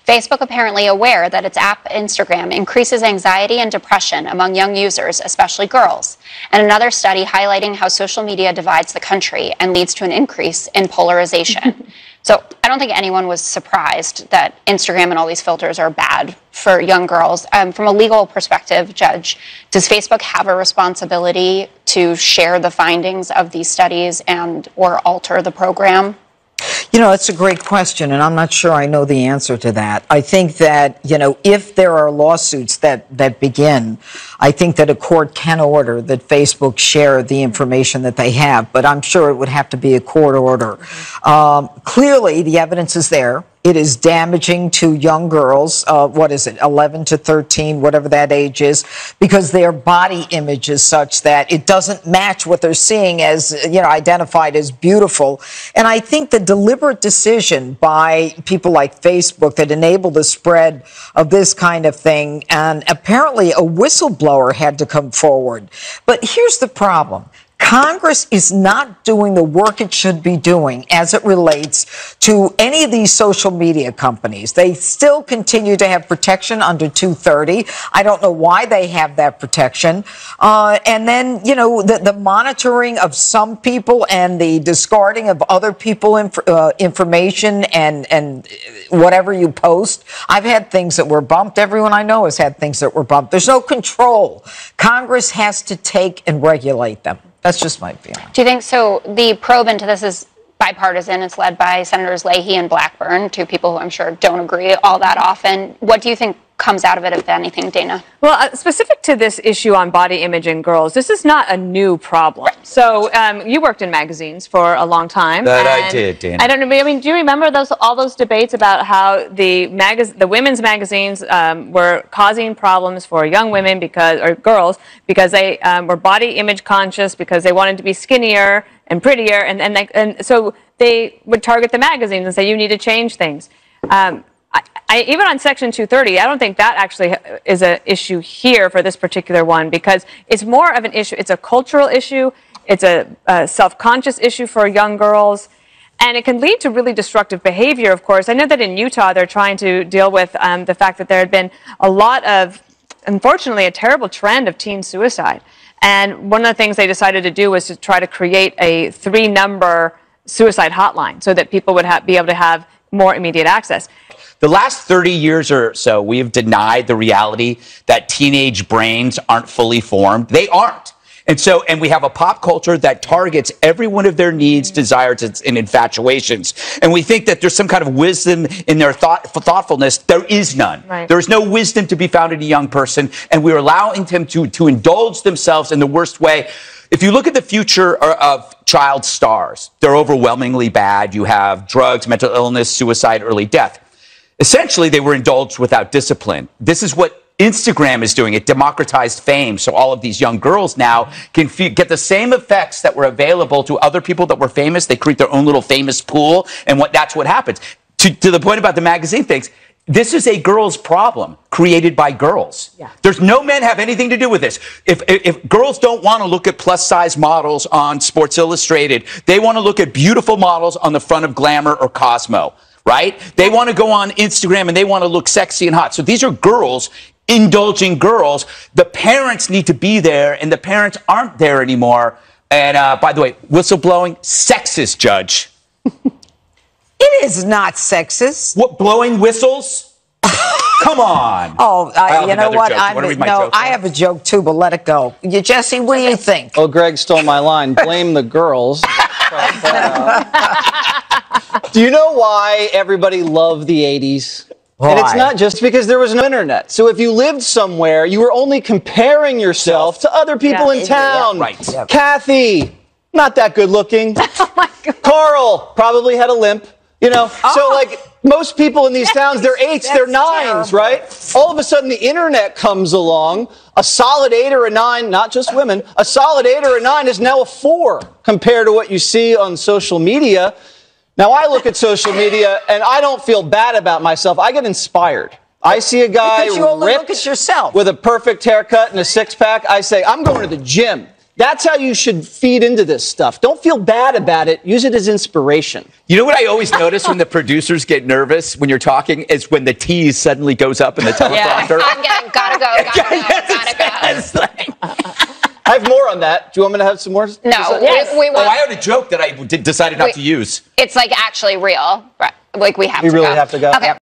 Facebook apparently aware that its app Instagram increases anxiety and depression among young users, especially girls, and another study highlighting how social media divides the country and leads to an increase in polarization. So I don't think anyone was surprised that Instagram and all these filters are bad for young girls. From a legal perspective, Judge, does Facebook have a responsibility to share the findings of these studies and or alter the program? You know, it's a great question, and I'm not sure I know the answer to that. I think that, you know, if there are lawsuits that begin, I think that a court can order that Facebook share the information that they have, but I'm sure it would have to be a court order. Clearly, the evidence is there. It is damaging to young girls, 11 to 13, whatever that age is, because their body image is such that it doesn't match what they're seeing as, you know, identified as beautiful. And I think the deliberate decision by people like Facebook that enable the spread of this kind of thing, and apparently a whistleblower had to come forward. But here's the problem. Congress is not doing the work it should be doing as it relates to any of these social media companies. They still continue to have protection under 230. I don't know why they have that protection. And then, you know, the monitoring of some people and the discarding of other people information and whatever you post. I've had things that were bumped. Everyone I know has had things that were bumped. There's no control. Congress has to take and regulate them. That's just my feeling. Do you think so? The probe into this is bipartisan. It's led by Senators Leahy and Blackburn, two people who I'm sure don't agree all that often. What do you think comes out of it, if anything, Dana? Well, specific to this issue on body image in girls, this is not a new problem. Right. So you worked in magazines for a long time. That I did, Dana. I don't know. I mean, do you remember all those debates about how the women's magazines were causing problems for young women or girls because they were body image conscious, because they wanted to be skinnier and prettier, and so they would target the magazines and say you need to change things. Even on Section 230, I don't think that actually is an issue here for this particular one, because it's more of an issue. It's a cultural issue. It's a self-conscious issue for young girls. And it can lead to really destructive behavior, of course. I know that in Utah, they're trying to deal with the fact that there had been a lot of, unfortunately, a terrible trend of teen suicide. And one of the things they decided to do was to try to create a 3-number suicide hotline so that people would be able to have more immediate access. The last 30 years or so, we have denied the reality that teenage brains aren't fully formed. They aren't. And we have a pop culture that targets every one of their needs, desires, and infatuations. And we think that there's some kind of wisdom in their thoughtfulness. There is none. Right. There is no wisdom to be found in a young person, and we're allowing them to indulge themselves in the worst way. If you look at the future of child stars, they're overwhelmingly bad. You have drugs, mental illness, suicide, early death. Essentially, they were indulged without discipline. This is what Instagram is doing. It democratized fame, so all of these young girls now can get the same effects that were available to other people that were famous. They create their own little famous pool, and that's what happens. To the point about the magazine things, this is a girls' problem created by girls. Yeah. There's no men have anything to do with this. If girls don't want to look at plus-size models on Sports Illustrated, they want to look at beautiful models on the front of Glamour or Cosmo, right? They want to go on Instagram and they want to look sexy and hot. So these are girls indulging girls. The parents need to be there, and the parents aren't there anymore. And by the way, whistleblowing, sexist, Judge. It is not sexist. What, blowing whistles? Come on. Oh, you know what? I have a joke too, but let it go. Jesse, what do you think? Well, Greg stole my line. Blame the girls. Do you know why everybody loved the 80s? Why? And it's not just because there was no internet. So if you lived somewhere, you were only comparing yourself to other people in town. Yeah, right. Yeah. Kathy, not that good looking. Oh my God. Carl probably had a limp. You know, so like most people in these towns, they're 8s, they're 9s, right? All of a sudden the internet comes along, a solid 8 or a 9, not just women, a solid 8 or a 9 is now a 4 compared to what you see on social media. Now I look at social media and I don't feel bad about myself. I get inspired. I see a guy ripped with a perfect haircut and a 6-pack. I say, I'm going to the gym. That's how you should feed into this stuff. Don't feel bad about it. Use it as inspiration. You know what I always notice when the producers get nervous when you're talking is when the tease suddenly goes up in the teleprompter. I'm getting gotta go. I have more on that. Do you want me to have some more? No. I had a joke that I decided not to use. It's like actually real. Right. Like we have We to really go. have to go. Okay.